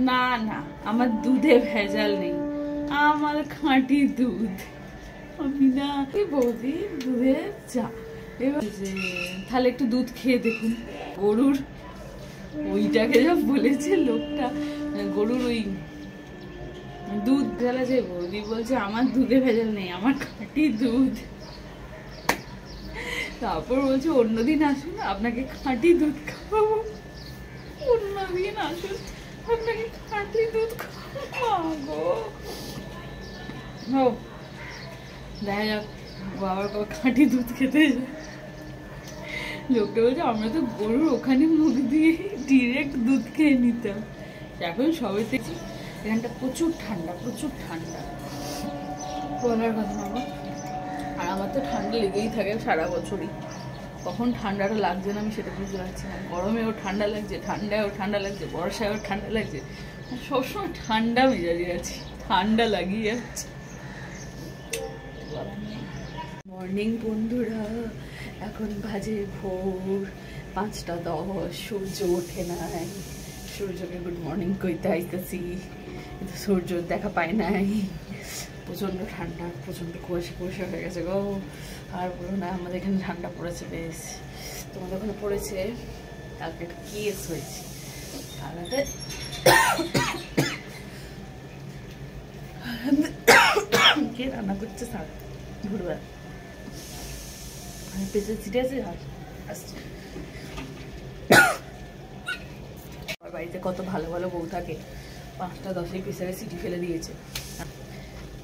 না না, আমার দুধে ভেজাল নেই, আমার খাঁটি দুধ। আমি না বৌদি দুধের চা। এবার তাহলে একটু দুধ খেয়ে দেখুন। গরুর ওইটাকে যা বলেছে লোকটা, গরুর ওই দুধ ঢালা যে বৌদি বলছে আমার দুধে ভেজাল নেই, আমার খাঁটি দুধ। তারপর বলছে অন্যদিন আসুন আপনাকে খাঁটি দুধ খাওয়াবো, অন্যদিন আসুন আপনাকে খাঁটি দুধ খাওয়াবো। দেখা যাক বাবার কবে খাঁটি দুধ খেতে যায়। লোকটা বলছে আমরা তো গরুর ওখানে মুখ দিয়ে ডিরেক্ট দুধ খেয়ে নিতাম। এখন সবাই দেখছি এখানটা প্রচুর ঠান্ডা, প্রচুর ঠান্ডা বলার কথা না। আর আমার তো ঠান্ডা লেগেই থাকে সারা বছরই, কখন ঠান্ডাটা লাগছে না আমি সেটা বুঝতে পারছি না। গরমেও ঠান্ডা লাগছে, ঠান্ডায়ও ঠান্ডা লাগছে, বর্ষায়ও ঠান্ডা লাগছে, সবসময় ঠান্ডা মেজাজে আছি, ঠান্ডা লাগিয়ে যাচ্ছে। মর্নিং বন্ধুরা, এখন বাজে ভোর 5:10, সূর্য ওঠে নাই। সূর্যকে গুড মর্নিং কইতে আইতেছি, কিন্তু সূর্য দেখা পায় নাই। প্রচণ্ড ঠান্ডা, প্রচণ্ড কুয়াশা কুয়াশা হয়ে গেছে গো। আর বলো না, আমাদের এখানে ঠান্ডা পড়েছে বেশ। তোমাদের ওখানে পড়েছে? কালকে একটা কেস হয়েছে কালকে, কে রান্না করছে স্যার ঘুরবার পেঁচে ছিটে আছে। আসছে বাড়িতে কত ভালো ভালো বউ থাকে, 5:10 প্রেসারে সিটি ফেলে দিয়েছে।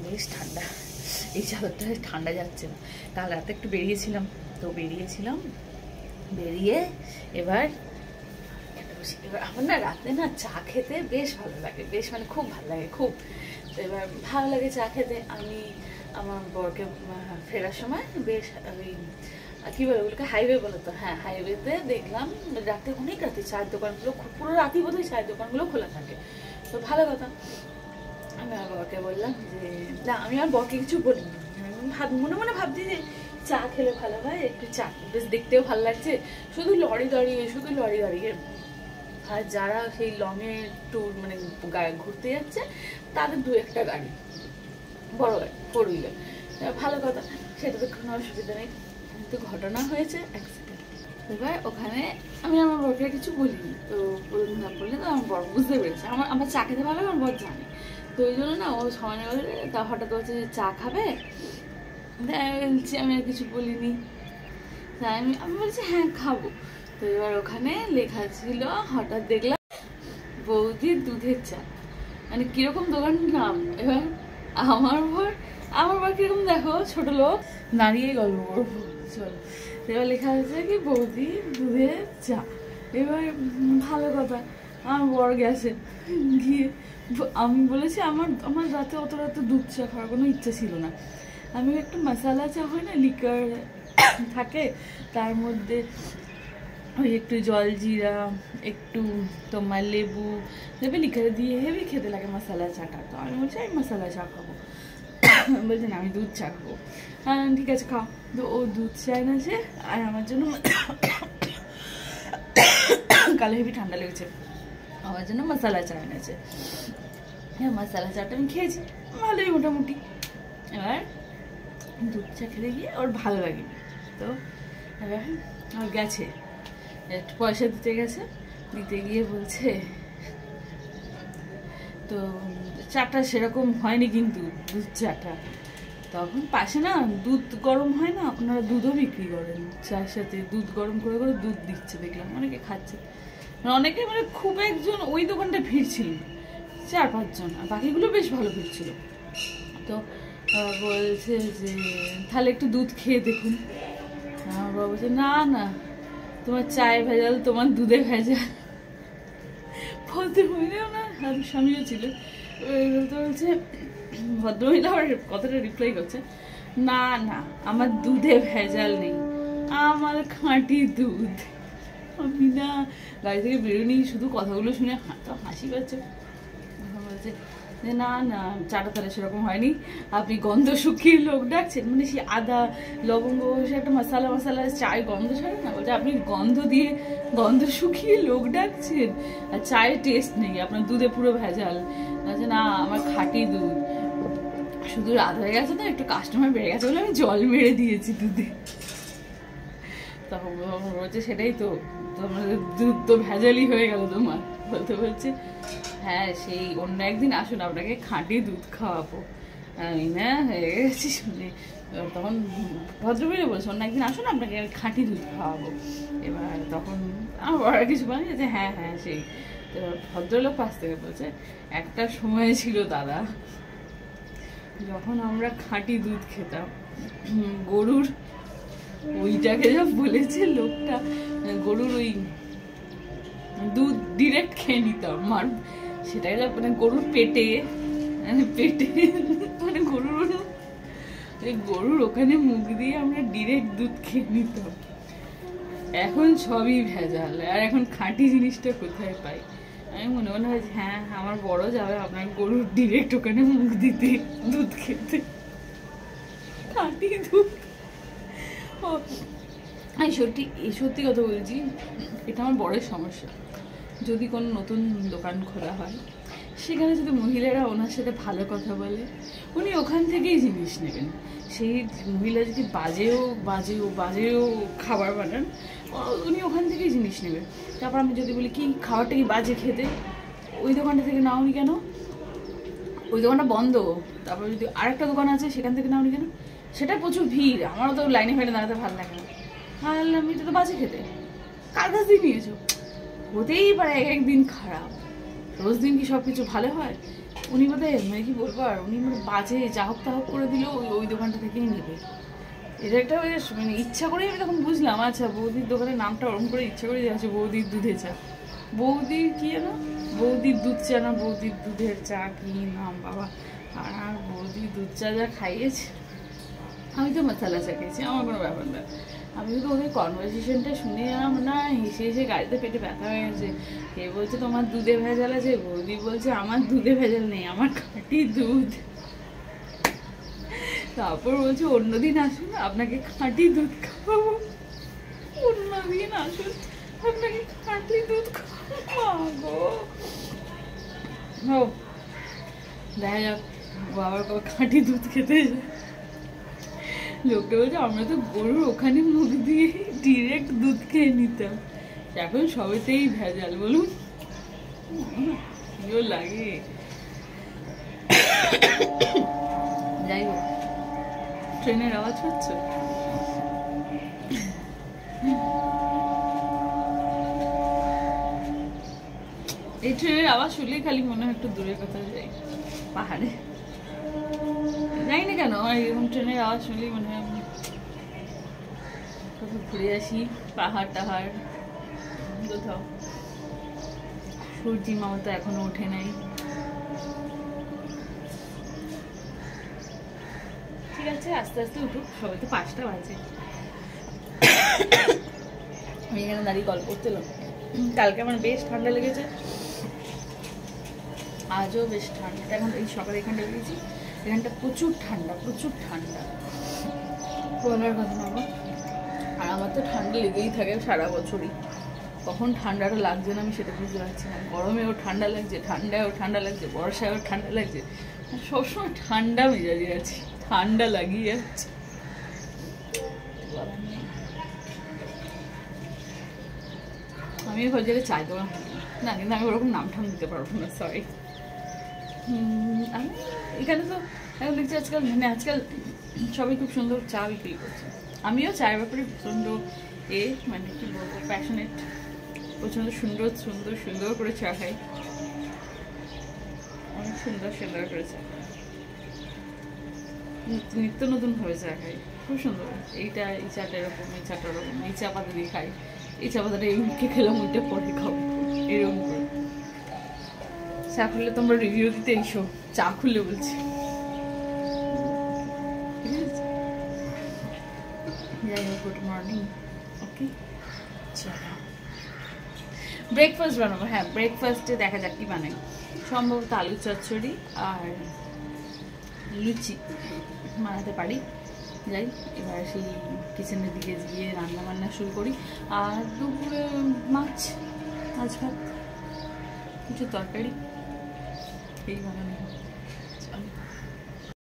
বেশ ঠান্ডা, এই চাদরটা ঠান্ডা যাচ্ছে না। কাল রাতে একটু বেরিয়েছিলাম, বেরিয়ে এবার আমার না রাতে না চা খেতে বেশ ভালো লাগে, বেশ মানে খুব ভালো লাগে খুব। তো এবার ভালো লাগে চা খেতে। আমি আমার বরকে ফেরার সময় বেশ ওই কি বলে ওগুলোকে হাইওয়ে বলে তো, হ্যাঁ হাইওয়েতে দেখলাম রাতে, অনেক রাতে চায়ের দোকানগুলো পুরো রাতই বোধহয় চায়ের দোকানগুলো খোলা থাকে। তো ভালো কথা। আমি আমার বাবাকে বললাম যে না, আমি আমার বরকে কিছু বলিনি, মনে মনে ভাবছি যে চা খেলে ভালো হয়, একটু চা বেশ দেখতেও ভালো লাগছে। শুধু লরি দাঁড়িয়ে। আর যারা সেই লংয়ে ট্যুর মানে ঘুরতে যাচ্ছে তাদের 2-1টা গাড়ি, বড় গাড়ি, 4 হুইলার, ভালো কথা, সেটা তো কোনো অসুবিধা নেই। কিন্তু ঘটনা হয়েছে অ্যাক্সিডেন্ট। এবার ওখানে আমি আমার বরকে কিছু বলিনি, তো না বললে তো আমার বর বুঝতে পেরেছে আমার চা খেতে ভালো লাগে, আমার বর জানে। তো ওই জন্য না ও সমানে বলে তা হঠাৎ বলছে যে চা খাবে, আমি আর কিছু বলিনি। আমি বলছি হ্যাঁ খাবো। তো এবার ওখানে লেখা ছিল, হঠাৎ দেখলাম বৌদির দুধের চা, মানে কিরকম দোকানের নাম। এবার আমার বর কিরকম দেখো, ছোট লোক, দাঁড়িয়ে গল্প করবো চলো। এবার লেখা হয়েছে কি বৌদি দুধের চা। এবার ভালো কথা, আমার বর গেছে, গিয়ে আমি বলেছি আমার রাতে অত রাতে দুধ চা খাওয়ার কোনো ইচ্ছা ছিল না। আমি একটু মশালা চা হয় না, লিকার থাকে তার মধ্যে ওই একটু জল জিরা, একটু তোমার লেবু দেবে, লিকারে দিয়ে হেভি খেতে লাগে মশালা চাটা। তো আমি বলছি আমি মশালা চা খাবো, বলছি না আমি দুধ চা খাবো। ঠিক আছে খাও। তো ও দুধ চা এনেছে আর আমার জন্য, কালে হেভি ঠান্ডা লেগেছে, আমার জন্য মশালা চা এনেছে। হ্যাঁ মশালা চাটা আমি খেয়েছি ভালোই মোটামুটি। এবার দুধ চা খেতে গিয়ে ওর ভালো লাগেনি, তো এবার ওর গেছে একটু পয়সা দিতে গেছে, দিতে গিয়ে বলছে তো চাটা সেরকম হয়নি কিন্তু দুধ চাটা। তখন পাশে না দুধ গরম হয় না, ওনারা দুধও বিক্রি করেন, চায়ের সাথে দুধ গরম করে করে দুধ দিচ্ছে, দেখলাম অনেকে খাচ্ছে। অনেকে মানে খুব একজন ওই দোকানটা ভিড় ছিল 4-5 জন, আর বাকিগুলো বেশ ভালো ভিড় ছিল। তো বলছে যে তাহলে একটু দুধ খেয়ে দেখুন। আমার বাবা বলছে না না, তোমার চায়ে ভেজাল, তোমার দুধে ভেজাল। ভদ্রমহিলা ওনার স্বামীও ছিল, তো বলছে ভদ্রমহিলা আবার কথাটা রিপ্লাই করছে না না, আমার দুধে ভেজাল নেই, আমার খাঁটি দুধ। আমি না গাড়ি থেকে বেরোনি, শুধু কথাগুলো শুনে তো হাসি পাচ্ছে। বলছে যে না না চাটা তাহলে সেরকম হয়নি, আপনি গন্ধ শুকিয়ে লোক ডাকছেন, মানে সে আদা লবঙ্গ সে একটা মশলা মশলা চায় গন্ধ ছাড়ে না, বলছে আপনি গন্ধ শুকিয়ে লোক ডাকছেন আর চায়ের টেস্ট নেই, আপনার দুধে পুরো ভেজাল। বলছে না আমার খাঁটি দুধ, শুধু রাত হয়ে গেছে না একটু কাস্টমার বেড়ে গেছে বলে আমি জল মেরে দিয়েছি দুধে। তখন বলছে সেটাই তো, তোমাদের দুধ তো ভেজালই হয়ে গেল তোমার। বলছে হ্যাঁ সেই অন্য একদিন আসুন আপনাকে খাঁটি দুধ খাওয়াবো। আমি না হয়ে গেছি শুনে, তখন ভদ্রমহিলা বলছে অন্য একদিন আসুন আপনাকে আমি খাঁটি দুধ খাওয়াবো। এবার তখন আমার বড় কিছু বলে যে হ্যাঁ হ্যাঁ সেই। এবার ভদ্রলোক পাশ থেকে বলছে একটা সময় ছিল দাদা যখন আমরা খাঁটি দুধ খেতাম, গরুর ওইটাকে যা বলেছে লোকটা, গরুর ওই দুধ ডিরেক্ট খেয়ে নিতাম, আর সেটাকে যা মানে গরুর পেটে মানে গরুর ওখানে মুখ দিয়ে আমরা ডিরেক্ট দুধ খেয়ে নিতাম। এখন সবই ভেজাল, আর এখন খাঁটি জিনিসটা কোথায় পাই? আমি মনে হয় হ্যাঁ আমার বড় যাবে আপনার গরুর ডিরেক্ট ওখানে মুখ দিতে দুধ খেতে, খাঁটি দুধ। ও আমি সত্যি কথা বলছি, এটা আমার বড় সমস্যা। যদি কোনো নতুন দোকান খোলা হয় সেখানে যদি মহিলারা ওনার সাথে ভালো কথা বলে উনি ওখান থেকেই জিনিস নেবেন। সেই মহিলা যদি বাজেও খাবার বানান উনি ওখান থেকেই জিনিস নেবেন। তারপর আমি যদি বলি কি খাবারটা কি বাজে খেতে, ওই দোকানটা থেকে নাওনি কেন, ওই দোকানটা বন্ধ, তারপর যদি আরেকটা দোকান আছে সেখান থেকে নাওনি কেন, সেটা প্রচুর ভিড়, আমারও তো লাইনে ফাইনে দাঁড়াতে ভালো লাগে না। ভাবলাম এটা তো বাজে খেতে, কার কাছ দিয়ে নিয়েছো? হতেই পারে একদিন খারাপ, রোজ দিন কি সব কিছু ভালো হয়? উনি বোধহয় মানে কি বলবো, আর উনি মানে বাজে যা হোক তা হোক করে দিলেও ওই দোকানটা থেকেই নেবে। এটা একটা মানে ইচ্ছা করেই আমি তখন বুঝলাম আচ্ছা বৌদির দোকানের নামটা ওরকম করে ইচ্ছা করে আছে বৌদির দুধে চা, বৌদির কি না বৌদির দুধ চা না বৌদির দুধের চা কি নাম বাবা। আর বৌদির দুধ চা যা খাইয়েছে, আমি তো মশালা চা খেয়েছি, আমার কোনো ব্যাপার না। আমি তো ওদের কনভারসেশনটা শুনে না হেসে হেসে গাড়িতে পেটে ব্যথা হয়ে গেছে। কে বলছে তোমার দুধে ভেজাল আছে, বৌদি বলছে আমার দুধে ভেজাল নেই, আমার খাঁটি দুধ। তারপর বলছে অন্যদিন আসুন আপনাকে খাঁটি দুধ খাওয়াবো, অন্যদিন আসুন আপনাকে খাঁটি দুধ খাওয়াবো। ও দেখা যাক বাবার খাঁটি দুধ খেতে যায়। লোকটা বলছে আমরা তো গরুর ওখানে মুখ দিয়ে ডিরেক্ট দুধ খেয়ে নিতাম, এখন সবেতেই ভেজাল, বলুন কিও লাগে। যাই হোক ট্রেনের আওয়াজ হচ্ছে, এই ট্রেনের আওয়াজ শুনলেই খালি মনে হয় একটু দূরের কথা যাই, পাহাড়ে যাই না কেন এরকম ট্রেনের আওয়াজ শুনলেই মনে হয় কোথাও ঘুরে আসি, পাহাড় টাহাড় কোথাও। সূর্যি মামা তো এখনো ওঠে নাই, ঠিক আছে আস্তে আস্তে উঠুক, সবাই তো 5টা বাজে। আমি এখানে দাঁড়িয়ে গল্প করছিলাম, কালকে আমার বেশ ঠান্ডা লেগেছে, আজও বেশ ঠান্ডা। এখন এই সকালে এখানটা গিয়েছি, এখানটা প্রচুর ঠান্ডা বলার কথা না। আর আমার তো ঠান্ডা লেগেই থাকে সারা বছরই, কখন ঠান্ডাটা লাগছে না আমি সেটা বুঝতে পারছি না। গরমেও ঠান্ডা লাগছে, ঠান্ডায়ও ঠান্ডা লাগছে, বর্ষায়ও ঠান্ডা লাগছে, সবসময় ঠান্ডা মেজাজে আছি, ঠান্ডা লাগিয়ে যাচ্ছে। আমি ভাবছি চাই তোমার না, কিন্তু আমি ওরকম নাম ঠাম দিতে পারবো না, সরি। আমি এখানে তো এখন দেখছি আজকাল সবাই খুব সুন্দর চা বিক্রি করছে। আমিও চায়ের ব্যাপারে প্রচণ্ড মানে কি বলবো প্যাশনেট, প্রচণ্ড সুন্দর করে চা খাই, অনেক সুন্দর করে চা, নিত্য নতুন ভাবে চা খাই, খুব সুন্দর। এই চাটা এরকম, এই চাটা ওরকম, এই চা পাতা দিয়ে খাই, এই চা পাতাটা এইকে খেলাম ওইটা পরে খাবো, এরকম করে। চা খুললে তোমরা রিভিউ দিতে এইসো, চা খুললে বলছি। গুড মর্নিং, ওকে চলো ব্রেকফাস্ট বানাবো। হ্যাঁ ব্রেকফাস্টে দেখা যাক কি বানাই। সম্ভবত আলু চচ্চড়ি আর লুচি বানাতে পারি। যাই এবার সেই কিচেনের দিকে গিয়ে রান্না বান্না শুরু করি। আর দুপুরে মাছ ভাত কিছু তরকারি এই বানানো।